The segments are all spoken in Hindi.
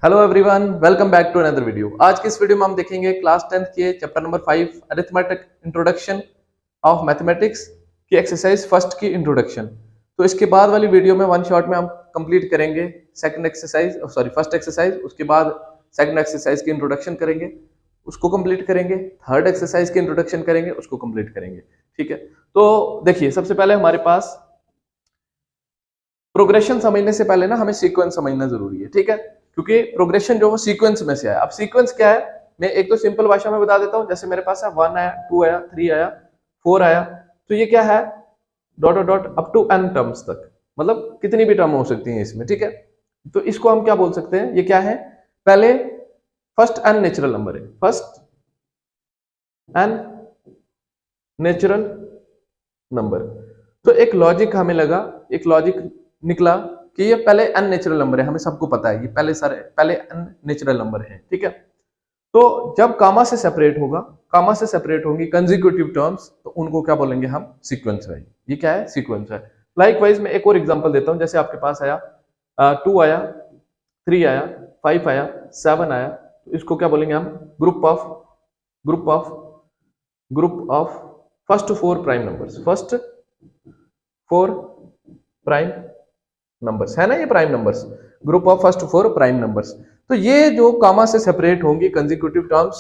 Hello everyone, welcome back to another video. आज की इस वीडियो में हम देखेंगे क्लास 10th के chapter number 5 arithmetic introduction of mathematics की एक्सरसाइज फर्स्ट की इंट्रोडक्शन। तो इसके बाद वाली वीडियो में वन शॉट में हम कंप्लीट करेंगे फर्स्ट एक्सरसाइज, उसके बाद सेकंड एक्सरसाइज की इंट्रोडक्शन करेंगे, उसको कंप्लीट करेंगे, थर्ड एक्सरसाइज की इंट्रोडक्शन करेंगे, उसको कंप्लीट करेंगे। ठीक है, तो देखिए सबसे पहले हमारे पास प्रोग्रेशन समझने से पहले ना हमें सीक्वेंस समझना जरूरी है। ठीक है, क्योंकि प्रोग्रेशन जो वो सीक्वेंस में से है। अब सीक्वेंस क्या है, मैं एक तो सिंपल भाषा में बता देता हूं। जैसे मेरे पास है 1 आया, 2 आया, 3 आया, 4 आया, तो ये क्या है, dot dot up to n terms तक, मतलब कितनी भी टर्म हो सकती है इसमें। ठीक है, तो इसको हम क्या बोल सकते हैं, ये क्या है, पहले फर्स्ट n नेचुरल नंबर है, फर्स्ट n नेचुरल नंबर। तो एक लॉजिक हमें लगा, एक लॉजिक निकला कि ये पहले n नेचुरल नंबर है, हमें सबको पता है ये पहले n नेचुरल नंबर है। ठीक है, तो जब कामा से सेपरेट होगा, कामा से सेपरेट होंगी कंसेक्यूटिव टर्म्स, तो उनको क्या बोलेंगे हम, सीक्वेंस है। ये क्या है, सीक्वेंस है। लाइकवाइज मैं एक और एग्जांपल देता हूं। जैसे आपके पास आया 2 आया, 3 आया, 5 आया, 7 आया, तो इसको क्या बोलेंगे हम, group of first 4 prime numbers, first 4 prime numbers है ना, ये prime numbers, group of first 4 prime numbers. तो ये जो कामा से सेपरेट होंगी कंसेक्यूटिव टर्म्स,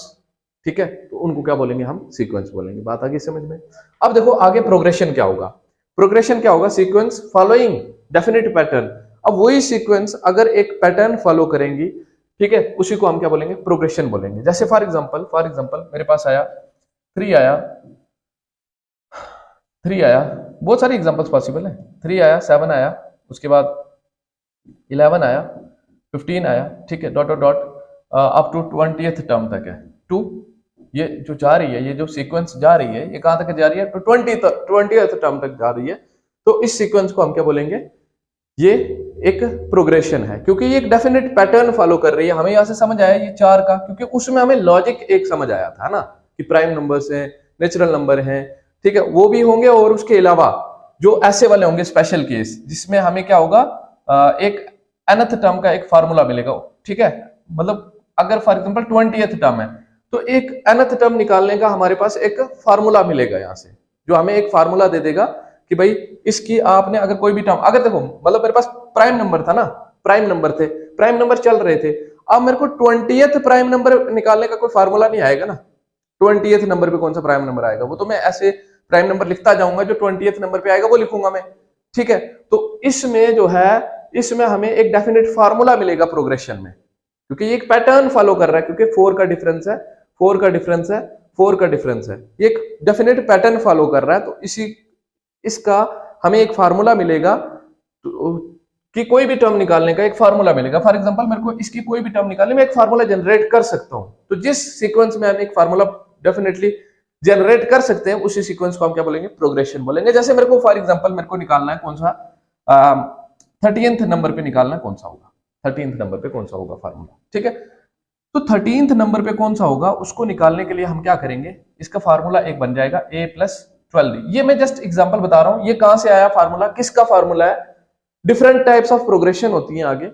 ठीक है, तो उनको क्या बोलेंगे हम, सीक्वेंस बोलेंगे। बात आ गई समझ में। अब देखो आगे प्रोग्रेशन क्या होगा, प्रोग्रेशन क्या होगा, सीक्वेंस फॉलोइंग डेफिनेट पैटर्न। अब वही सीक्वेंस अगर एक पैटर्न फॉलो करेंगी, ठीक है, उसी को हम क्या बोलेंगे, प्रोग्रेशन बोलेंगे। जैसे फॉर एग्जांपल मेरे पास आया 3 आया, बहुत सारे एग्जांपल्स पॉसिबल है। 3 आया, 7 आया, उसके बाद 11 आया, 15 आया, ठीक है, dot dot dot up to 20th term तक है। 2 ये जो जा रही है, ये जो सीक्वेंस जा रही है, ये कहां तक जा रही है, तो 20th टर्म तक जा रही है। तो इस सीक्वेंस को हम क्या बोलेंगे, ये एक प्रोग्रेशन है, क्योंकि ये एक डेफिनेट पैटर्न फॉलो कर रही है। हमें यहां से समझ आया ये 4 का, क्योंकि उसमें हमें लॉजिक एक समझ आया था ना, कि प्राइम नंबर्स हैं, नेचुरल नंबर हैं, ठीक है, वो भी होंगे, और उसके अलावा जो ऐसे वाले होंगे स्पेशल केस, जिसमें हमें क्या होगा, एक nth टर्म का एक फार्मूला मिलेगा। ठीक है, मतलब अगर फॉर एग्जांपल 20th टर्म है, तो एक nth टर्म निकालने का हमारे पास एक फार्मूला मिलेगा यहां से, जो हमें एक फार्मूला दे देगा कि भाई इसकी आपने अगर कोई भी टर्म, अगर देखो मतलब मेरे पास प्राइम नंबर था ना, प्राइम नंबर थे, प्राइम नंबर चल रहे थे। अब मेरे को 20th प्राइम नंबर निकालने का कोई फार्मूला नहीं आएगा ना। 20th नंबर पे कौन सा प्राइम नंबर आएगा, वो तो मैं ऐसे प्राइम नंबर लिखता जाऊंगा, जो 20th नंबर पे आएगा वो लिखूंगा मैं। ठीक है, तो इसमें जो है, इसमें हमें एक डेफिनेट फार्मूला मिलेगा प्रोग्रेशन में, क्योंकि ये एक पैटर्न फॉलो कर रहा है, क्योंकि 4 का डिफरेंस है, 4 का डिफरेंस है, 4 का डिफरेंस है, ये एक डेफिनेट पैटर्न फॉलो कर रहा है। तो इसका हमें एक फार्मूला मिलेगा, तो कि कोई भी टर्म निकालने का एक फार्मूला मिलेगा। फॉर एग्जांपल मेरे को इसकी कोई भी टर्म निकालने में एक फार्मूला जनरेट कर सकता हूं। तो जिस सीक्वेंस में हम एक फार्मूला डेफिनेटली जनरेट कर सकते हैं, उसी सीक्वेंस को हम क्या बोलेंगे, प्रोग्रेशन बोलेंगे। जैसे मेरे को फॉर एग्जांपल मेरे को निकालना है कौन सा, 30th नंबर पे निकालना है, कौन सा होगा, 30th नंबर पे कौन सा होगा फार्मूला। ठीक है, तो 30th नंबर पे कौन सा होगा, उसको निकालने के लिए हम क्या करेंगे, इसका फार्मूला एक बन जाएगा a+12। ये मैं जस्ट एग्जांपल बता रहा हूं, ये कहां से आया फार्मूला, किसका फार्मूला है। डिफरेंट टाइप्स ऑफ प्रोग्रेशन होती है आगे,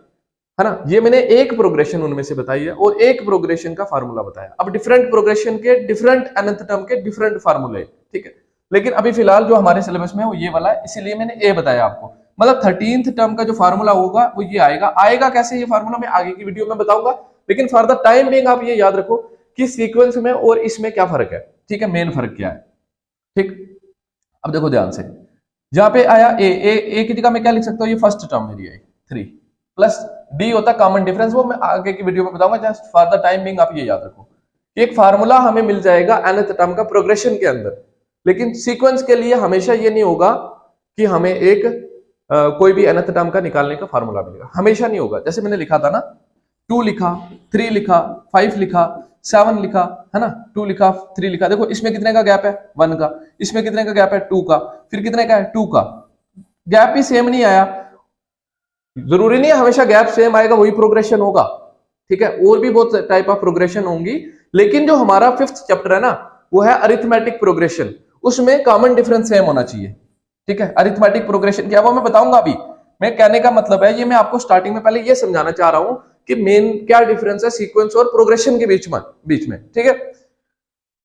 है ना। ये मैंने एक प्रोग्रेशन उनमें से बताई है, और एक प्रोग्रेशन का फार्मूला बताया। अब डिफरेंट प्रोग्रेशन के डिफरेंट nth टर्म के डिफरेंट फार्मूले, ठीक है, लेकिन अभी फिलहाल जो हमारे सिलेबस में है वो ये वाला है, इसीलिए मैंने ए बताया आपको। मतलब 13th टर्म का जो फार्मूला होगा वो ये आएगा कैसे, ये फार्मूला मैं आगे की वीडियो में बताऊंगा। लेकिन फॉर द टाइम बिंग आप ये याद रखो कि सीक्वेंस में और इसमें क्या फर्क है। ठीक है, मेन फर्क क्या है। ठीक, अब देखो ध्यान से, जहां पे आया ए की जगह मैं क्या लिख सकता हूँ, ये फर्स्ट टर्म मेरी आई 3 प्लस डी होता कॉमन डिफरेंस, वो मैं आगे की वीडियो में बताऊंगा। Just for the time being आप ये याद रखो कि एक फार्मूला हमें मिल जाएगा nth टर्म का प्रोग्रेशन के अंदर, लेकिन सीक्वेंस के लिए हमेशा ये नहीं होगा कि हमें एक कोई भी nth टर्म का निकालने का फार्मूला मिलेगा, हमेशा नहीं होगा। जैसे मैंने लिखा था ना, 2 लिखा, 3 लिखा, 5 लिखा, 7 लिखा, है ना, 2 लिखा, 3 लिखा, देखो इसमें कितने का गैप है, 1 का, इसमें कितने का गैप है, 2 का, फिर कितने का है, 2 का, गैप ही सेम नहीं आया। जरूरी नहीं है हमेशा गैप सेम आएगा वही प्रोग्रेशन होगा। ठीक है, और भी बहुत टाइप ऑफ प्रोग्रेशन होंगी, लेकिन जो हमारा 5th चैप्टर है ना, वो है अरिथमेटिक प्रोग्रेशन, उसमें कॉमन डिफरेंस सेम होना चाहिए। ठीक है, अरिथमेटिक प्रोग्रेशन क्या, वो मैं बताऊंगा अभी। मैं कहने का मतलब है, ये मैं आपको स्टार्टिंग में पहले ये समझाना चाह रहा हूं कि मेन क्या डिफरेंस है सीक्वेंस और प्रोग्रेशन के बीच में ठीक है।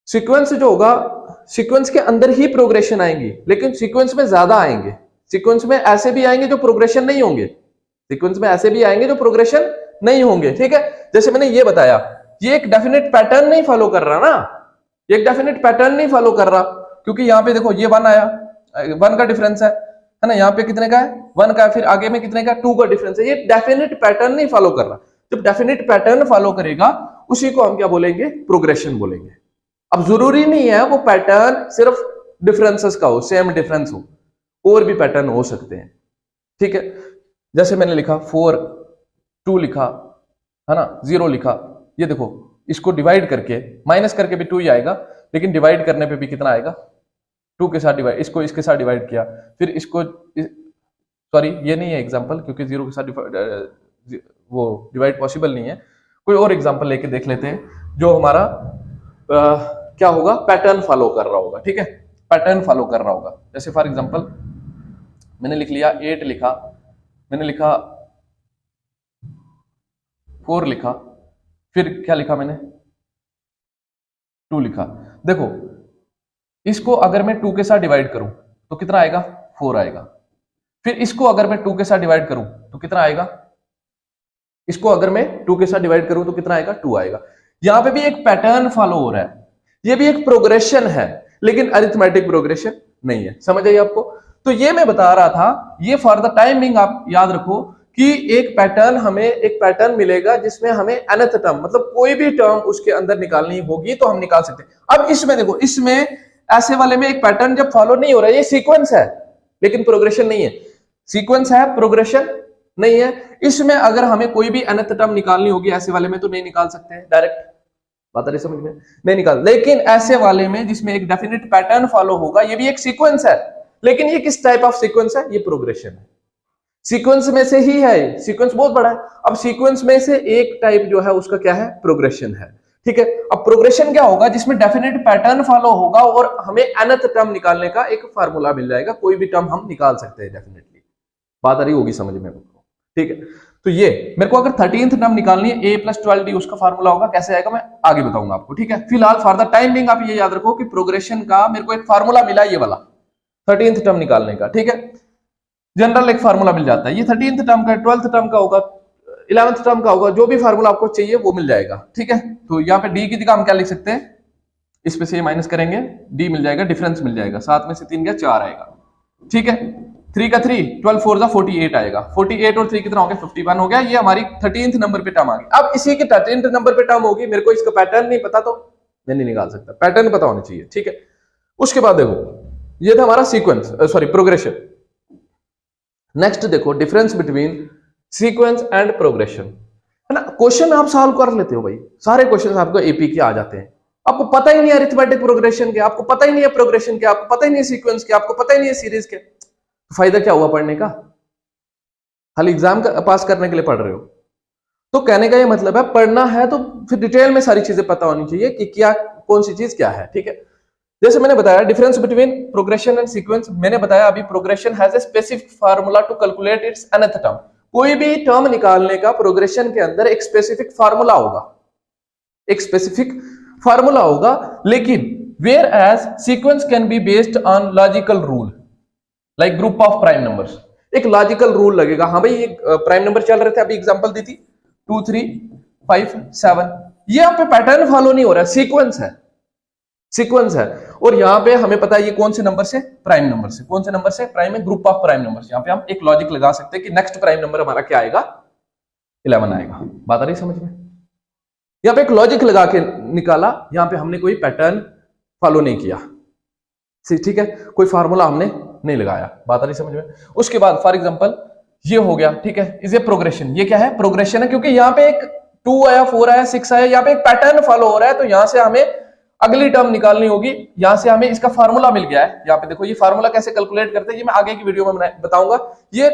सीक्वेंस जो होगा, सीक्वेंस के अंदर ही प्रोग्रेशन आएंगी, लेकिन सीक्वेंस में ज्यादा आएंगे। सीक्वेंस में ऐसे भी आएंगे जो प्रोग्रेशन नहीं होंगे, सीक्वेंस में ऐसे भी आएंगे जो प्रोग्रेशन नहीं होंगे, ठीक है। जैसे मैंने ये बताया, ये एक डेफिनेट पैटर्न नहीं फॉलो कर रहा ना, ये एक डेफिनेट पैटर्न नहीं फॉलो कर रहा, क्योंकि यहाँ पे देखो ये 1 आया, 1 का डिफरेंस है ना, यहाँ पे कितने का है 1 का, फिर आगे में कितने का 2 का डिफरेंस है। ये डेफिनेट पैटर्न नहीं फॉलो कर रहा। जब डेफिनेट पैटर्न फॉलो करेगा उसी को हम क्या बोलेंगे, प्रोग्रेशन बोलेंगे। अब जरूरी नहीं है वो पैटर्न सिर्फ डिफरेंसेस का हो, सेम डिफरेंस हो, और भी पैटर्न हो सकते हैं, ठीक है। जैसे मैंने लिखा 4 2 लिखा है ना, 0 लिखा, ये देखो इसको डिवाइड करके, माइनस करके भी 2 ही आएगा, लेकिन डिवाइड करने पे भी कितना आएगा 2 के साथ डिवाइड, इसको इसके साथ डिवाइड किया, फिर इसको, सॉरी ये नहीं है एग्जांपल, क्योंकि 0 के साथ वो डिवाइड पॉसिबल नहीं है। कोई और एग्जांपल लेके देख लेते हैं जो हमारा क्या होगा, पैटर्न फॉलो कर रहा होगा, ठीक है, पैटर्न फॉलो कर रहा होगा। जैसे फॉर एग्जांपल मैंने लिख लिया 8 लिखा, मैंने लिखा 4 लिखा, फिर क्या लिखा मैंने 2 लिखा। देखो इसको अगर मैं 2 के साथ डिवाइड करूं तो कितना आएगा 4 आएगा, फिर इसको अगर मैं 2 के साथ डिवाइड करूं तो कितना आएगा, इसको अगर मैं 2 के साथ डिवाइड करूं तो कितना आएगा 2 आएगा। यहां पे भी एक पैटर्न फॉलो हो रहा है, ये भी एक प्रोग्रेशन है, लेकिन अरिथमेटिक प्रोग्रेशन नहीं है। समझ आई आपको? तो ये मैं बता रहा था, ये फॉर द टाइम बिंग आप याद रखो कि एक पैटर्न, हमें एक पैटर्न मिलेगा जिसमें हमें nth टर्म, मतलब कोई भी टर्म उसके अंदर निकालनी होगी तो हम निकाल सकते हैं। अब इसमें देखो, इसमें ऐसे वाले में एक पैटर्न जब फॉलो नहीं हो रहा है, ये सीक्वेंस है लेकिन प्रोग्रेशन नहीं है, सीक्वेंस है प्रोग्रेशन नहीं है। इसमें अगर हमें कोई भी nth टर्म निकालनी होगी ऐसे वाले में तो नहीं निकाल सकते हैं डायरेक्ट, बात आ रही समझ में, नहीं निकाल। लेकिन ऐसे वाले में जिसमें एक डेफिनेट पैटर्न फॉलो होगा, ये भी एक सीक्वेंस है, लेकिन ये किस टाइप ऑफ सीक्वेंस है, ये प्रोग्रेशन है। सीक्वेंस में से ही है, सीक्वेंस बहुत बड़ा है। अब सीक्वेंस में से एक टाइप जो है उसका क्या है, प्रोग्रेशन है, ठीक है। अब प्रोग्रेशन क्या होगा, जिसमें डेफिनेट पैटर्न फॉलो होगा और हमें nth टर्म निकालने का एक फार्मूला मिल जाएगा, कोई भी टर्म हम निकाल सकते हैं डेफिनेटली। बात आ रही होगी समझ में, ठीक है। तो ये मेरे को अगर 13th टर्म निकालनी है, a + 12d उसका फार्मूला होगा, कैसे आएगा मैं आगे बताऊंगा आपको, ठीक है। फिलहाल फॉर द टाइम बिंग आप ये याद रखो कि प्रोग्रेशन का मेरे को एक फार्मूला मिला, ये वाला 13th टर्म निकालने का, ठीक है। जनरल एक फार्मूला मिल जाता है, ये 13th टर्म का, 12th टर्म का होगा, 11th टर्म का होगा, जो भी फार्मूला आपको चाहिए वो मिल जाएगा, ठीक है। तो यहाँ पे डी की जगह हम क्या लिख सकते हैं, इस पे से माइनस करेंगे, डी मिल जाएगा, डिफरेंस मिल जाएगा, 7 में से 3 गया 4 आएगा, ठीक है। 3 का 3, 12 4 जा 48 आएगा, 48 और 3 कितना हो गया 51 हो गया। ये हमारी 13th नंबर पे टर्म आ गई। अब इसी की 13th नंबर पे टर्म होगी, मेरे को इसका पैटर्न नहीं पता तो मैं नहीं निकाल सकता, पैटर्न पता होना चाहिए, ठीक है। उसके बाद देखो, ये था हमारा सीक्वेंस, सॉरी प्रोग्रेशन। नेक्स्ट देखो, difference between sequence and progression, है ना। क्वेश्चन आप सॉल्व कर लेते हो भाई, सारे क्वेश्चन आपको एपी के आ जाते हैं, आपको पता ही नहीं है अरिथमेटिक प्रोग्रेशन के, आपको पता ही नहीं है प्रोग्रेशन के, आपको पता ही नहीं है सीक्वेंस के, आपको पता ही नहीं है सीरीज के, तो फायदा क्या हुआ पढ़ने का, खाली एग्जाम पास करने के लिए पढ़ रहे हो। तो कहने का ये मतलब है, पढ़ना है तो फिर डिटेल में सारी चीजें पता होनी चाहिए कि क्या कौन सी चीज क्या है, ठीक है। जैसे मैंने बताया difference between progression and sequence, मैंने बताया अभी progression has a specific formula to calculate its nth term. कोई भी टर्म निकालने का प्रोग्रेशन के अंदर एक स्पेसिफिक फार्मूला होगा, एक स्पेसिफिक फार्मूला होगा, लेकिन whereas sequence can be based on logical rule like group of prime numbers. एक लॉजिकल रूल लगेगा, हाँ भाई ये प्राइम नंबर चल रहे थे, अभी एग्जांपल दी थी 2 3 5 7, ये यहाँ पे पैटर्न फॉलो नहीं हो रहा है, सीक्वेंस है, सीक्वेंस है। और यहाँ पे हमें पता है ये कौन से नंबर से, प्राइम नंबर से, कौन से नंबर से, प्राइम में ग्रुप ऑफ प्राइम नंबर्स। यहाँ पे हम एक लॉजिक लगा सकते हैं कि नेक्स्ट प्राइम नंबर हमारा क्या आएगा, 11 आएगा। बात आ रही समझ में? यहाँ पे एक लॉजिक लगा के निकाला, यहाँ पे हमने कोई पैटर्न फॉलो नहीं किया, ठीक है, कोई फार्मूला हमने नहीं लगाया। बात आ रही समझ में? उसके बाद फॉर एग्जांपल ये हो गया, ठीक है, इज ए प्रोग्रेशन। ये क्या है, प्रोग्रेशन है, क्योंकि यहाँ पे एक 2 आया, 4 आया, 6 आया, यहाँ पे एक पैटर्न फॉलो हो रहा है, तो यहाँ से हमें अगली टर्म निकालनी होगी। यहां से हमें इसका फार्मूला मिल गया है, यहाँ पे देखो, ये फार्मूला कैसे कैलकुलेट करते हैं ये मैं आगे की वीडियो में बताऊंगा। ये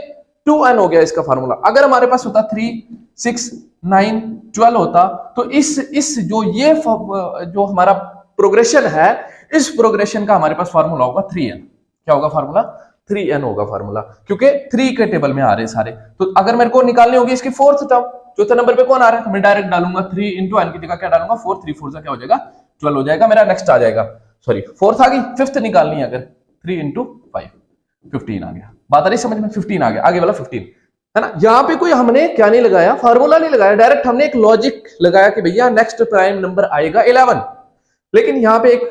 2n हो गया इसका फार्मूला। अगर हमारे पास होता 3 6 9 12 होता, तो इस जो हमारा प्रोग्रेशन है, इस प्रोग्रेशन का हमारे पास फार्मूला होगा 3n। क्या होगा फार्मूला, 3n होगा फार्मूला, क्योंकि 3 के टेबल में आ रहे सारे। तो अगर मेरे को निकालनी होगी इसकी 4th टर्म, चौथे नंबर पे कौन आ रहा है, तो मैं डायरेक्ट डालूंगा 3 इंटू एन की जगह क्या डालूंगा 4, 3 4 क्या हो जाएगा 12 हो जाएगा मेरा। नेक्स्ट आ जाएगा, सॉरी फोर्थ आ गई, फिफ्थ निकालनी है अगर 3 इंटू 5 15 आ गया। बात आ रही समझ में, 15 आ गया, आगे वाला 15 है ना। यहाँ पे कोई हमने क्या नहीं लगाया, फार्मूला नहीं लगाया, डायरेक्ट हमने एक लॉजिक लगाया कि भैया नेक्स्ट प्राइम नंबर आएगा 11, लेकिन यहाँ पे एक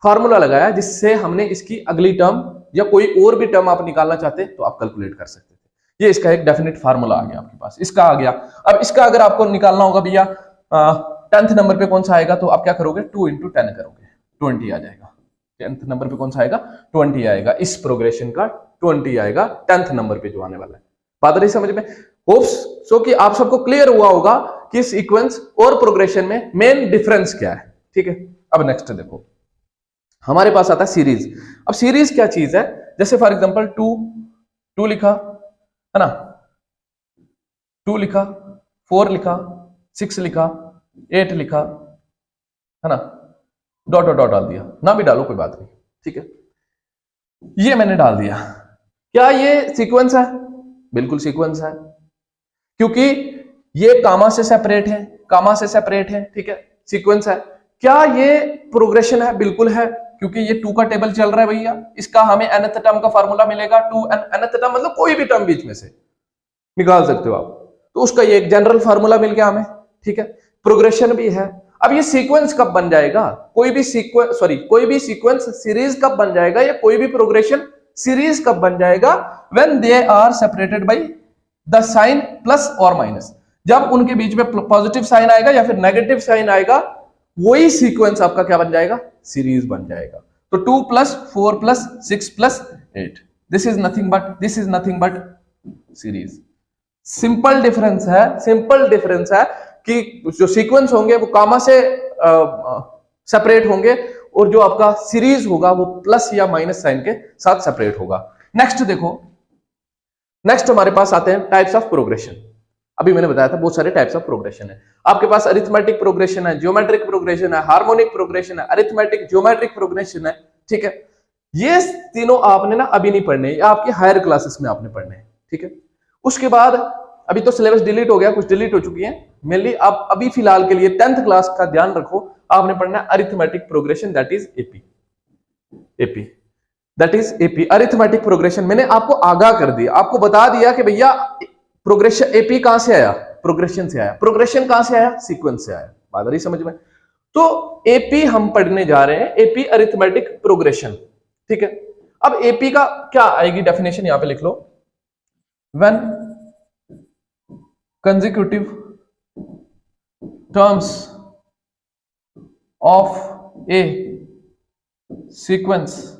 फार्मूला लगाया जिससे हमने इसकी अगली टर्म या कोई और भी टर्म आप निकालना चाहते तो आप कैलकुलेट कर सकते थे। ये इसका एक डेफिनेट फार्मूला आ गया आपके पास, इसका आ गया। अब इसका अगर आपको निकालना होगा भैया 10th नंबर पे कौन सा आएगा, तो आप क्या करोगे 2 इंटू 10 करोगे, 20 आ जाएगा। 10th नंबर पे कौन सा आएगा 20 आएगा, इस प्रोग्रेशन का 20 आएगा 10th नंबर पे जो आने वाला है। बात रही समझ में, होप्स सो कि आप सबको क्लियर हुआ होगा कि सीक्वेंस और प्रोग्रेशन में मेन डिफरेंस क्या है। ठीक है, अब नेक्स्ट देखो हमारे पास आता है सीरीज। अब सीरीज क्या चीज है, जैसे फॉर एग्जांपल 2 लिखा है ना, 2 लिखा, 4 लिखा, 6 लिखा, 8 लिखा है ना, डॉट डॉट डॉट डाल दिया, ना भी डालो कोई बात नहीं, ठीक है। ये मैंने डाल दिया, क्या ये सीक्वेंस है? बिल्कुल सीक्वेंस है, क्योंकि ये कामा से सेपरेट है, कामा से सेपरेट है, ठीक है, सीक्वेंस है। क्या ये प्रोग्रेशन है? बिल्कुल है, क्योंकि ये 2 का टेबल चल रहा है भैया, इसका हमें nth टर्म का फार्मूला मिलेगा 2 nth टर्म मतलब कोई भी टर्म बीच में से निकाल सकते हो आप, तो उसका ये एक जनरल फार्मूला मिल गया हमें, ठीक है। प्रोग्रेशन भी है। अब ये सीक्वेंस कब बन जाएगा, कोई भी सीक्वेंस सीरीज कब बन जाएगा, या कोई भी प्रोग्रेशन सीरीज कब बन जाएगा, when they are separated by the sign plus और माइनस। जब उनके बीच में पॉजिटिव साइन आएगा या फिर नेगेटिव साइन आएगा, वही सीक्वेंस आपका क्या बन जाएगा, सीरीज बन जाएगा। तो 2 plus 4 plus 6 plus 8, this is nothing but series. Simple difference है कि जो सीक्वेंस होंगे वो कामा से सेपरेट होंगे, और जो आपका सीरीज होगा वो प्लस या माइनस साइन के साथ सेपरेट होगा। नेक्स्ट देखो, नेक्स्ट हमारे पास आते हैं टाइप्स ऑफ प्रोग्रेशन। अभी मैंने बताया था बहुत सारे टाइप्स ऑफ प्रोग्रेशन है आपके पास। अरिथमेटिक प्रोग्रेशन है, ज्योमेट्रिक प्रोग्रेशन है, हार्मोनिक प्रोग्रेशन है, अरिथमेटिक ज्योमेट्रिक प्रोग्रेशन है, ठीक है। ये तीनों आपने ना अभी नहीं पढ़ने, ये आपके हायर क्लासेस में आपने पढ़ने हैं, ठीक है। उसके बाद अभी तो सिलेबस डिलीट हो गया, कुछ डिलीट हो चुकी है मेनली। आप अभी फिलहाल के लिए 10th क्लास का ध्यान रखो, आपने पढ़ना है arithmetic progression, that is AP. Arithmetic progression मैंने आपको आगाह कर दिया, आपको बता दिया कि भैया प्रोग्रेशन एपी कहां से आया, प्रोग्रेशन से आया। प्रोग्रेशन कहां से आया, सीक्वेंस से आया। बात आ रही समझ में। तो एपी हम पढ़ने जा रहे हैं, एपी अरिथमेटिक प्रोग्रेशन, ठीक है। अब एपी का क्या आएगी डेफिनेशन, यहां पे लिख लो, when consecutive terms of a sequence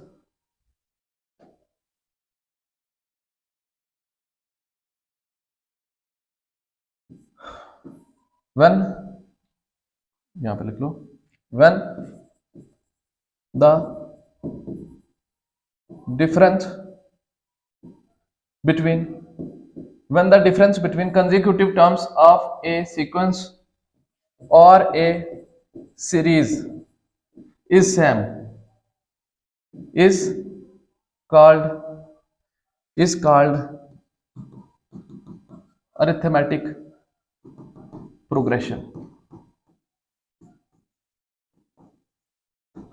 when, यहां पे लिख लो, when the difference between consecutive terms of a sequence or a series is same is called arithmetic progression।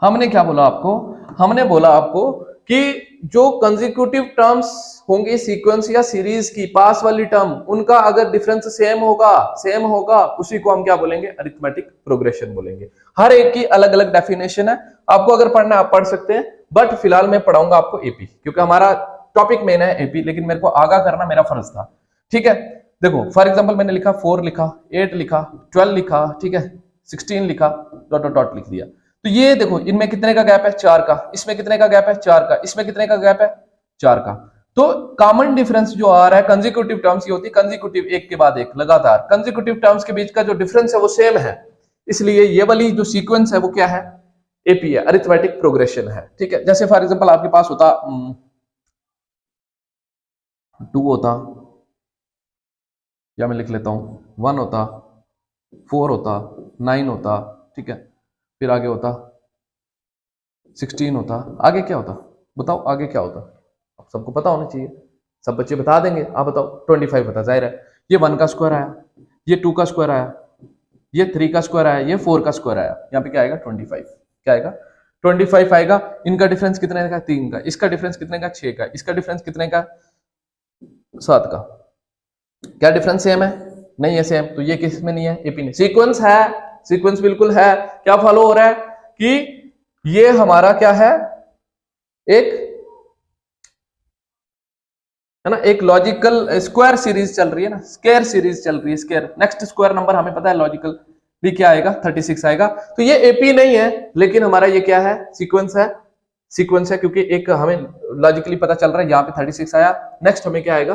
हमने क्या बोला आपको, हमने बोला आपको कि जो कंसेक्यूटिव टर्म्स होंगे सीक्वेंस या सीरीज की, पास वाली टर्म, उनका अगर डिफरेंस सेम होगा उसी को हम क्या बोलेंगे, अरिथमेटिक प्रोग्रेशन बोलेंगे। हर एक की अलग अलग डेफिनेशन है, आपको अगर पढ़ना आप पढ़ सकते हैं, बट फिलहाल मैं पढ़ाऊंगा आपको एपी, क्योंकि हमारा टॉपिक मेन है एपी, लेकिन मेरे को आगाह करना मेरा फर्ज था, ठीक है। देखो फॉर एग्जाम्पल मैंने लिखा 4 लिखा, 8 लिखा, 12 लिखा, ठीक है, 16 लिखा, डॉट डॉट डॉट लिख दिया। तो ये देखो इनमें कितने का गैप है, 4 का, इसमें कितने का गैप है, 4 का, इसमें कितने का गैप है, 4 का। तो कॉमन डिफरेंस जो आ रहा है कंसेक्यूटिव टर्म्स की होती है, कंसेक्यूटिव एक के बाद एक लगातार कंसेक्यूटिव टर्म्स के बीच का जो डिफरेंस है वो सेम है, इसलिए ये वाली जो सीक्वेंस है वो क्या है, एपी है, अरिथमेटिक प्रोग्रेशन है, ठीक है। जैसे फॉर एग्जांपल आपके पास होता 2 होता, या मैं लिख लेता हूं 1 होता, 4 होता, 9 होता, ठीक है, फिर आगे होता 16 होता, आगे क्या होता बताओ, आगे क्या होता, अब सबको पता होना चाहिए, सब बच्चे बता देंगे, आप बताओ 25 होता, जाहिर है ये 1 का स्क्वायर आया, ये 2 का स्क्वायर आया, ये 3 का स्क्वायर आया, ये 4 का स्क्वायर आया, यहाँ पे क्या आएगा 25, क्या आएगा 25 आएगा। इनका डिफरेंस कितने का 3 का, इसका डिफरेंस कितने का 6 का, इसका डिफरेंस कितने का 7 का। क्या डिफरेंस सेम है? नहीं है सेम, तो ये किस में नहीं है? एपी नहीं। सीक्वेंस है, सीक्वेंस बिल्कुल है। क्या फॉलो हो रहा है कि ये हमारा क्या है, एक है ना, एक लॉजिकल स्क्वायर सीरीज चल रही है ना, स्क्वायर सीरीज चल रही है, स्क्वायर। नेक्स्ट स्क्वायर नंबर हमें पता है लॉजिकल भी क्या आएगा 36 आएगा। तो ये एपी नहीं है, लेकिन हमारा ये क्या है, सीक्वेंस है, सीक्वेंस है, क्योंकि एक हमें लॉजिकली पता चल रहा है यहाँ पे 36 आया। नेक्स्ट हमें क्या आएगा,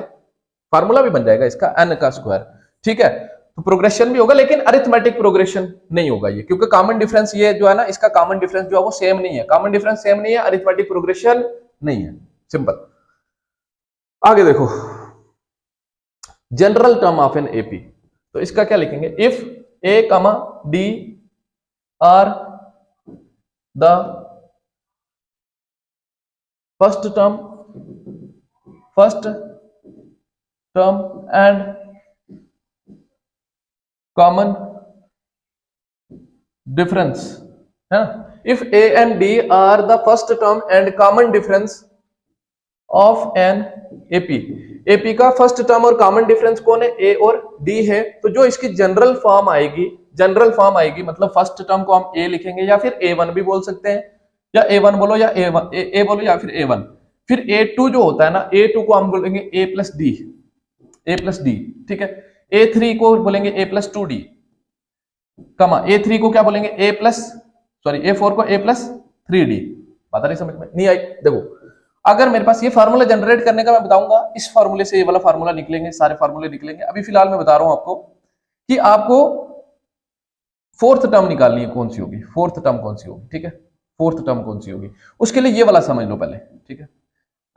फार्मूला भी बन जाएगा इसका n का स्क्वायर, ठीक है। तो प्रोग्रेशन भी होगा, लेकिन अरिथमेटिक प्रोग्रेशन नहीं होगा ये, क्योंकि कॉमन डिफरेंस ये जो है ना, इसका कॉमन डिफरेंस जो है वो सेम नहीं है, कॉमन डिफरेंस सेम नहीं है, अरिथमेटिक प्रोग्रेशन नहीं है, सिंपल। आगे देखो, general term of an AP, तो इसका क्या लिखेंगे, if A comma D are the first term and common difference है, if A and D are the first term and common difference of an AP, AP का फर्स्ट टर्म और कॉमन डिफरेंस कौन है, ए और डी है, तो जो इसकी जनरल फॉर्म आएगी, जनरल फॉर्म आएगी, मतलब फर्स्ट टर्म को हम ए लिखेंगे, या फिर ए1 भी बोल सकते हैं, या ए1 बोलो या ए1 ए बोलो या फिर ए1। फिर ए2 जो होता है ना, ए2 को हम बोलेंगे ए प्लस डी, ठीक है। ए3 को बोलेंगे ए प्लस 2d, कमा ए3 को क्या बोलेंगे, ए4 को ए प्लस 3d। बात आ रही समझ में? नहीं आई? देखो, अगर मेरे पास ये फार्मूला जनरेट करने का मैं बताऊंगा, इस फार्मूले से ये वाला फार्मूला निकलेंगे, सारे फार्मूले निकलेंगे। अभी फिलहाल मैं बता रहा हूं आपको कि आपको फोर्थ टर्म निकालनी है, कौन सी होगी, फोर्थ टर्म कौन सी होगी, ठीक है, फोर्थ टर्म कौन सी होगी, उसके लिए ये वाला समझ लो पहले, ठीक है।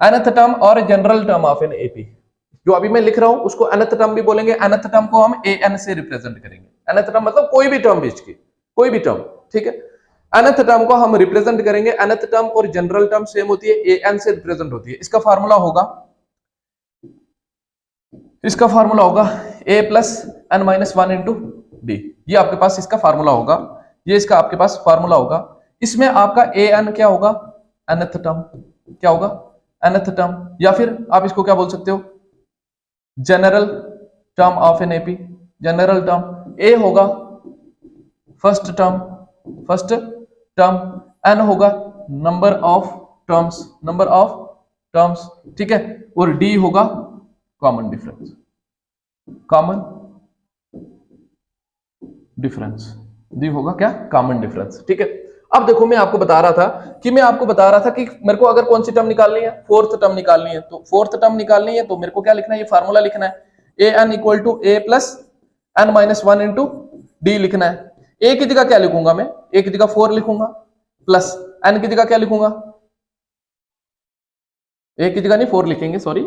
nth टर्म और general term of an AP, जो अभी मैं लिख रहा हूं उसको nth टर्म भी बोलेंगे, nth टर्म को हम an से रिप्रेजेंट करेंगे। nth टर्म मतलब कोई भी टर्म बीच की, कोई भी टर्म, ठीक है। nth टर्म को हम रिप्रेजेंट करेंगे, nth टर्म और जनरल टर्म सेम होती है, an से रिप्रेजेंट होती है। इसका फार्मूला होगा, a plus n minus 1 into D, ये आपके पास इसका फार्मूला होगा, ये इसका आपके पास फार्मूला होगा। इसमें आपका an क्या होगा, nth टर्म, क्या होगा nth टर्म, या फिर आप इसको क्या बोल सकते हो, general term of an AP, general term. A होगा फर्स्ट टर्म, n होगा नंबर ऑफ टर्म्स, ठीक है, और d होगा कॉमन डिफरेंस, d होगा क्या, कॉमन डिफरेंस, ठीक है। अब देखो, मैं आपको बता रहा था कि मेरे को अगर कौन सी टर्म निकालनी है, फोर्थ टर्म निकालनी है, तो फोर्थ टर्म निकालनी है तो मेरे को क्या लिखना है, ये फार्मूला लिखना है, an equal to A plus n minus 1 into D लिखना है। ए की जगह क्या लिखूंगा मैं, ए की जगह 4 लिखूंगा, प्लस n की जगह क्या लिखूंगा, ए की जगह नहीं 4 लिखेंगे, सॉरी,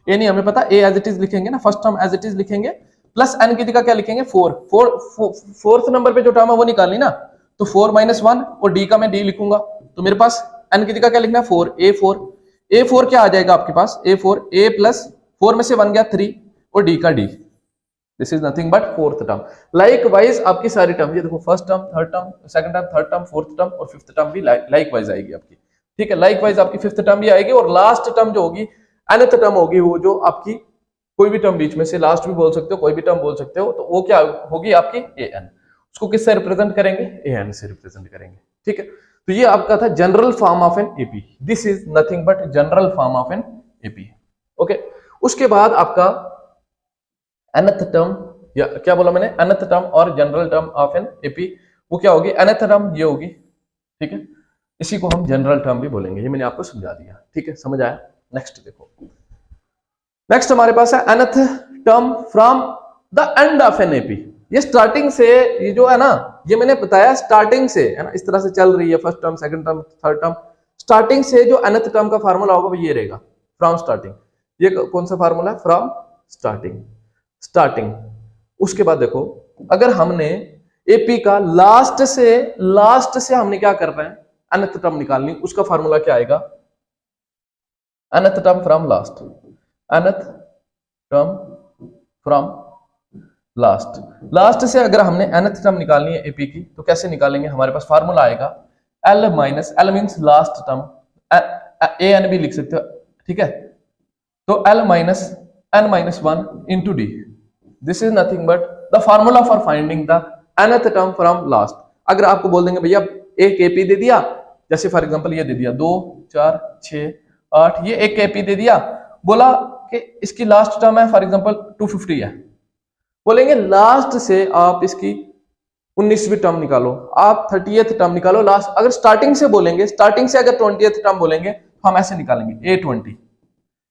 ए नहीं हमें पता, ए एज इट इज लिखेंगे ना, first term as it is लिखेंगे, प्लस n की जगह क्या लिखेंगे 4, फोर्थ नंबर पे जो टर्म है वो निकालनी ना, तो 4 माइनस 1 और d का मैं d लिखूंगा, तो मेरे पास n की जगह क्या लिखना है 4, a4 क्या आ जाएगा आपके पास, a4 a प्लस 4 में से 1 गया 3 और d का d, this is nothing but fourth term. Like wise आपकी सारी टर्म, ये देखो, first term, third term, second term, third term, fourth term और फिफ्थ टर्म भी लाइक वाइज आएगी आपकी, ठीक है। लाइक वाइज आपकी फिफ्थ टर्म भी आएगी, और लास्ट टर्म जो होगी, nth टर्म होगी, वो जो आपकी कोई भी टर्म बीच में से, लास्ट भी बोल सकते हो, कोई भी टर्म बोल सकते हो, तो वो क्या होगी आपकी an, उसको किससे रिप्रेजेंट करेंगे, an से रिप्रेजेंट करेंगे, ठीक है। तो ये आपका था general form of an AP, this is nothing but general form of an AP, okay. उसके बाद आपका nth टर्म, या क्या बोला मैंने, nth टर्म और general term of an AP, वो क्या होगी, nth टर्म ये होगी, ठीक है, इसी को हम जनरल टर्म भी बोलेंगे, ये मैंने आपको समझा दिया, ठीक है, समझ आया। नेक्स्ट देखो, नेक्स्ट हमारे पास है nth term from the end of an AP, ये स्टार्टिंग से, ये जो है ना, ये मैंने बताया स्टार्टिंग से, है ना, इस तरह से चल रही है, first term, second term, third term, starting से जो nth टर्म का फार्मूला होगा वो ये रहेगा, फ्रॉम स्टार्टिंग। ये कौन सा फार्मूला है, फ्रॉम स्टार्टिंग। उसके बाद देखो, अगर हमने एपी का लास्ट से हमने क्या करना है, nth टर्म निकालनी, उसका फार्मूला क्या आएगा, nth term from last, nth term from last से अगर हमने nth टर्म निकालनी है एपी की तो कैसे निकालेंगे, हमारे पास फार्मूला आएगा L minus, L means last term, A N भी लिख सकते हो, ठीक है। तो L minus N minus one into D, this is nothing but the formula for finding the nth term from last. अगर आपको बोल देंगे भैया एक एपी दे दिया, जैसे फॉर एग्जांपल ये दे दिया 2 4 6 8, ये एक एपी दे दिया, बोला कि इसकी लास्ट टर्म है फॉर एग्जांपल 250 है, बोलेंगे लास्ट से आप इसकी 19वीं टर्म निकालो, आप 30th टर्म निकालो लास्ट। अगर स्टार्टिंग से बोलेंगे, स्टार्टिंग से अगर 20th टर्म बोलेंगे तो हम ऐसे निकालेंगे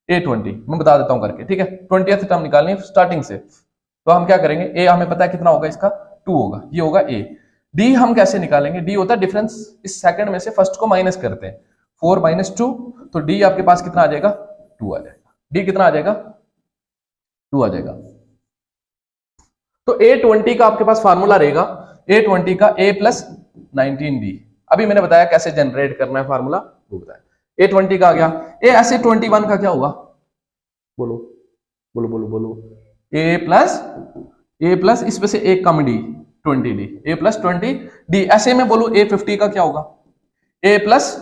A20 मैं बता देता हूं करके, ठीक है। 20th टर्म निकालनी है स्टार्टिंग से, तो हम क्या करेंगे, ए हमें पता है कितना होगा, इसका 2 होगा, ये होगा ए। डी हम कैसे निकालेंगे, डी होता है डिफरेंस, इस सेकंड में से फर्स्ट को माइनस करते हैं, 4 - 2, तो डी आपके पास कितना आ जाएगा, 2 आ जाएगा। डी कितना आ जाएगा, 2 आ जाएगा। तो A20 का आपके पास फार्मूला रहेगा, A20 का A प्लस 19D। अभी मैंने बताया कैसे जनरेट करना है फार्मूला, वो बताया। A20 का आ गया, ऐसे 21 का क्या होगा, बोलो बोलो बोलो बोलो, A प्लस इसमें से एक कम D 20D, A plus 20D। ऐसे में बोलो A50 का क्या होगा, A प्लस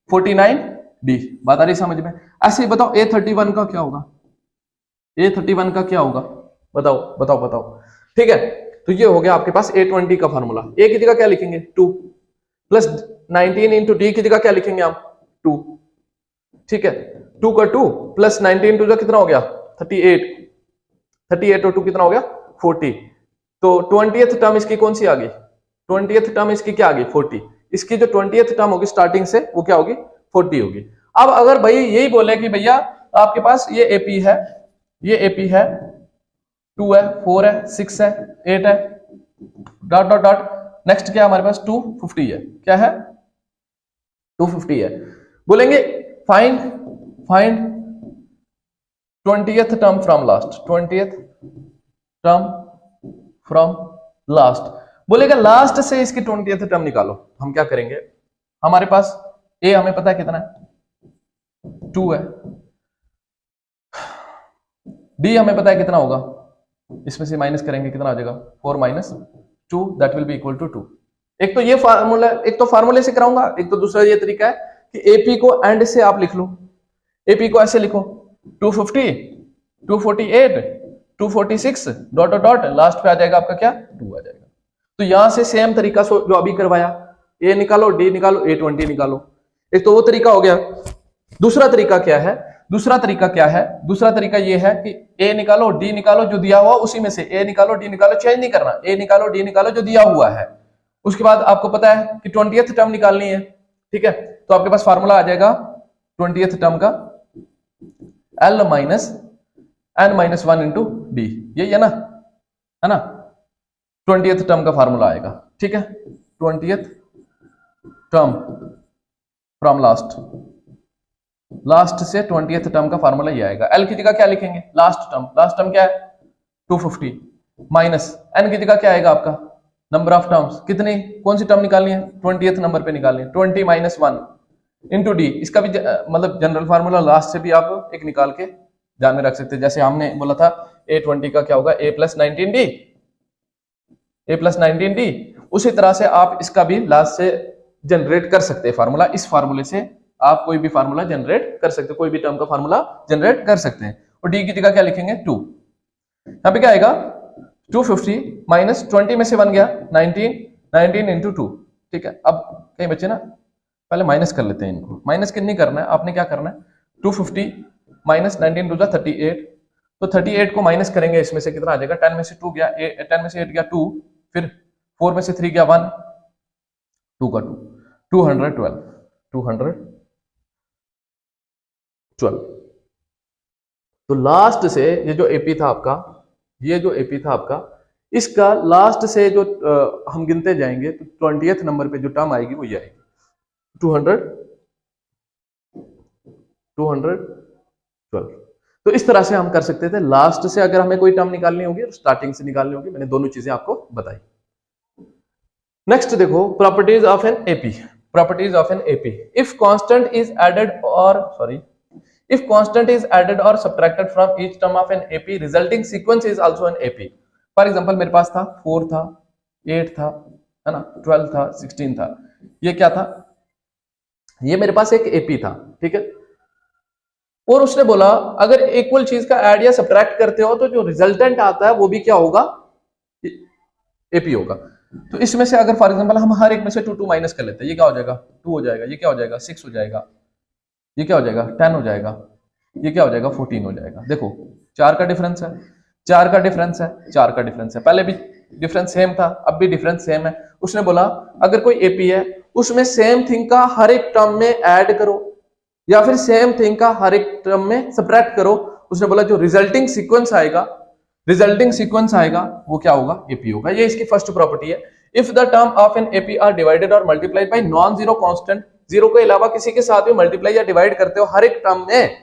49D। बात आ रही समझ में। ऐसे ही बताओ A31 का क्या होगा, A31 का क्या होगा, बताओ बताओ बताओ, ठीक है। तो ये हो गया आपके पास A20 का फार्मूला। A की जगह क्या लिखेंगे, 2 प्लस 19 इंटू डी की जगह क्या लिखेंगे आप, 2, ठीक है। 2 का 2 प्लस 19 इंटू कितना हो गया, 38 और 2 कितना हो गया, 40। तो 20th टर्म इसकी कौन सी आ गई, 20th टर्म इसकी क्या आ गई, 40। इसकी जो 20th टर्म होगी स्टार्टिंग से वो क्या होगी, 40 होगी। अब अगर भाई यही बोले कि भैया आपके पास ये एपी है, ये एपी है, 2 है, 4 है, 6 है, 8 है, डॉट डॉट डॉट, नेक्स्ट क्या हमारे पास 250 है, क्या है 250 है। बोलेंगे find 20th term from last, 20th term from last. बोलेगा लास्ट से इसकी 20th टर्म निकालो। हम क्या करेंगे, हमारे पास ए हमें पता है कितना है, 2 है, डी हमें पता है कितना होगा, इसमें से माइनस करेंगे कितना आ जाएगा, 4 - 2 that will be equal to 2। एक तो ये फार्मूला, एक तो फार्मूले से कराऊंगा, एक तो दूसरा ये तरीका है कि एपी को एंड से आप लिख लो। एपी को ऐसे लिखो 250 248 246 डॉट डॉट डॉट, लास्ट पे आ जाएगा आपका क्या, 2 आ जाएगा। तो यहां से सेम तरीका जो अभी करवाया, ए निकालो, डी निकालो, A20 निकालो। एक तो वो तरीका हो गया। दूसरा तरीका क्या है, दूसरा तरीका ये है कि ए निकालो, डी निकालो, जो दिया हुआ उसी में से ए निकालो, डी निकालो, चेंज नहीं करना, ए निकालो, डी निकालो जो दिया हुआ है। उसके बाद आपको पता है कि 20th टर्म निकालनी है, ठीक है। तो आपके पास फार्मूला आ जाएगा 20th टर्म का L minus n minus 1 into D, यही है ना 20th टर्म का फार्मूला आएगा, ठीक है। 20th टर्म फ्रॉम लास्ट से 20th टर्म का फार्मूला ये आएगा। L की जगह क्या लिखेंगे, लास्ट टर्म क्या है 250, माइनस n की जगह क्या आएगा आपका, नंबर ऑफ टर्म्स, कितनी कौन सी टर्म निकालनी है, 20th नंबर पे निकालनी है, 20 - 1 इंटू डी। इसका भी मतलब जनरल फार्मूला लास्ट से भी आप एक निकाल के ध्यान में रख सकते हैं। जैसे हमने बोला था A20 का क्या होगा, A प्लस 19D, उसी तरह से आप इसका भी लास्ट से जनरेट कर सकते हैं फार्मूला। इस फार्मूले से आप कोई भी फार्मूला जनरेट कर सकते हैं, कोई भी टर्म का फार्मूला जनरेट कर सकते हैं। और डी की जगह क्या लिखेंगे, 2। यहां पे क्या आएगा 250 माइनस 20 में से 1 गया 19 इंटू 2, ठीक है। अब कहीं बच्चे ना पहले माइनस कर लेते हैं इनको, माइनस नहीं करना है आपने, क्या करना है 250 माइनस 19 2 38, तो 38 को माइनस करेंगे, इसमें से कितना आ जाएगा, 10 में से 2 गया, 10 में से 8 गया 2, फिर 4 में से 3 गया 1, 2 का 2, 212। तो लास्ट से ये जो एपी था आपका, इसका लास्ट से जो हम गिनते जाएंगे तो 20th नंबर पे जो टर्म आएगी वो ये आएगी 212। तो इस तरह से हम कर सकते थे। लास्ट से अगर हमें कोई टर्म निकालनी होगी और स्टार्टिंग से निकालनी होगी, मैंने दोनों चीजें आपको बताई। नेक्स्ट देखो properties of an AP. If constant is added or subtracted from each term of an AP, resulting sequence is also an AP. For example मेरे पास था 4 था, 8 था, है ना, 12 था, 16 था। ये क्या था, ये मेरे पास एक एपी था, ठीक है। और उसने बोला अगर इक्वल चीज का ऐड या सब्ट्रैक्ट करते हो तो जो रिजल्टेंट आता है वो भी क्या होगा, एपी होगा। तो इसमें से अगर फॉर एग्जांपल हम हर एक में से 2 2 माइनस कर लेते हैं, ये क्या हो जाएगा 2 हो जाएगा, ये क्या हो जाएगा 6 हो जाएगा, ये क्या हो जाएगा 10 हो जाएगा, ये क्या हो जाएगा 14 हो जाएगा। देखो 4 का डिफरेंस है, 4 का डिफरेंस है, 4 का डिफरेंस है, पहले भी डिफरेंस सेम था, अब भी डिफरेंस सेम है। उसने बोला अगर कोई एपी है उसमें सेम थिंग का हर एक टर्म में ऐड करो या फिर सेम थिंग का हर एक टर्म में सब्ट्रैक्ट करो। उसने बोला जो रिजल्टिंग सीक्वेंस आएगा, रिजल्टिंग सीक्वेंस आएगा वो क्या होगा, एपी होगा। ये इसकी फर्स्ट प्रॉपर्टी है। If the term of an AP are divided or multiplied by non zero constant, zero के अलावा किसी के साथ भी मल्टीप्लाई या डिवाइड करते हो हर एक टर्म में,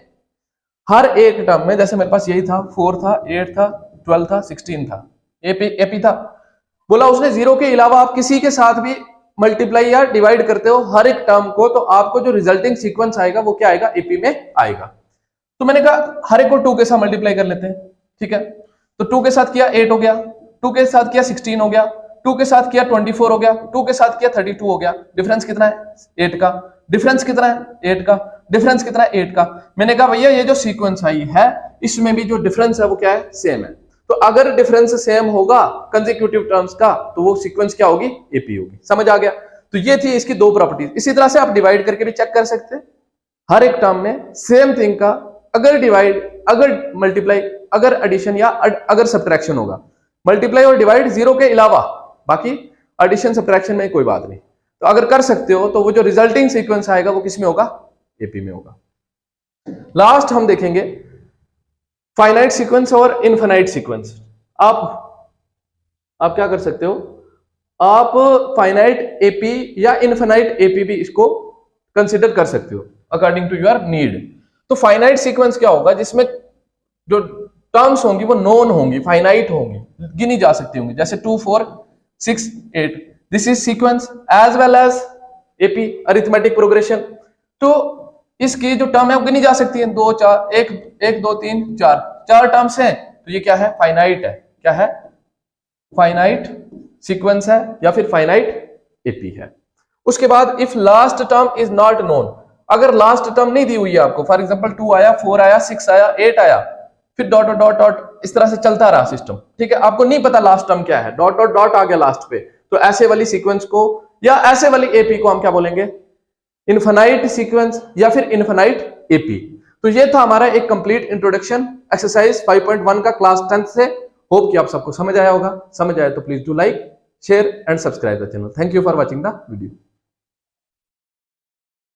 हर एक टर्म में, जैसे मेरे पास यही था 4 था, 8 था, 12 था, 16 था, एपी था। बोला उसने जीरो के अलावा आप किसी के साथ भी मल्टीप्लाई या डिवाइड करते हो हर एक टर्म को, तो आपको जो रिजल्टिंग सीक्वेंस आएगा वो क्या आएगा, एपी में आएगा। तो मैंने कहा हर एक को 2 के साथ मल्टीप्लाई कर लेते हैं, ठीक है। तो 2 के साथ किया 8 हो गया, 2 के साथ किया 16 हो गया, 2 के साथ किया 24 हो गया, 2 के साथ किया 32 हो गया। डिफरेंस कितना है 8 का, डिफरेंस कितना है 8 का, डिफरेंस कितना है 8 का। मैंने कहा भैया ये जो सीक्वेंस आई है इसमें भी जो डिफरेंस है वो क्या है, सेम है। तो अगर डिफरेंस सेम होगा कंसेक्यूटिव टर्म्स का तो वो सीक्वेंस क्या होगी, एपी होगी। समझ आ गया। तो ये थी इसकी 2 प्रॉपर्टीज। इसी तरह से आप डिवाइड करके भी चेक कर सकते हैं, हर एक टर्म में सेम थिंग का अगर डिवाइड, अगर मल्टीप्लाई, अगर एडिशन या अगर सब्ट्रैक्शन होगा, मल्टीप्लाई और डिवाइड जीरो के अलावा, बाकी एडिशन सब्ट्रैक्शन में कोई बात नहीं। तो अगर कर सकते हो तो वो जो रिजल्टिंग सीक्वेंस आएगा वो किस में होगा, एपी में होगा। लास्ट हम देखेंगे फाइनाइट सीक्वेंस और इनफाइनाइट सीक्वेंस। आप क्या कर सकते हो, आप फाइनाइट एपी या इनफाइनाइट एपी भी इसको कंसीडर कर सकते हो अकॉर्डिंग टू योर नीड। तो फाइनाइट सीक्वेंस क्या होगा, जिसमें जो टर्म्स होंगी वो नोन होंगी, फाइनाइट होंगी, गिनी जा सकती होंगी, जैसे 2 4 6 8। This is sequence as well as AP, arithmetic progression. तो इसकी जो टर्म है वो गिनी जा सकती है, 2 4 1 2 3 4 टर्म्स हैं। तो ये क्या है, फाइनाइट है। क्या है, फाइनाइट सीक्वेंस है या फिर फाइनाइट एपी है। उसके बाद if last term is not known, अगर लास्ट टर्म नहीं दी हुई है आपको, फॉर एग्जांपल 2 आया, 4 आया, 6 आया, 8 आया, फिर डॉट डॉट डॉट इस तरह से चलता रहा सिस्टम, ठीक है, आपको नहीं पता लास्ट टर्म क्या है, डॉट डॉट डॉट आ गया लास्ट पे, तो ऐसे वाली सीक्वेंस को या ऐसे वाली एपी को हम क्या बोलेंगे, इनफाइनाइट सीक्वेंस या फिर इनफाइनाइट एपी। तो ये था हमारा एक कंप्लीट इंट्रोडक्शन एक्सरसाइज 5.1 का क्लास 10th से। होप कि आप सबको समझ आया होगा। समझ आया तो please do like, share and subscribe the channel. Thank you for watching the video.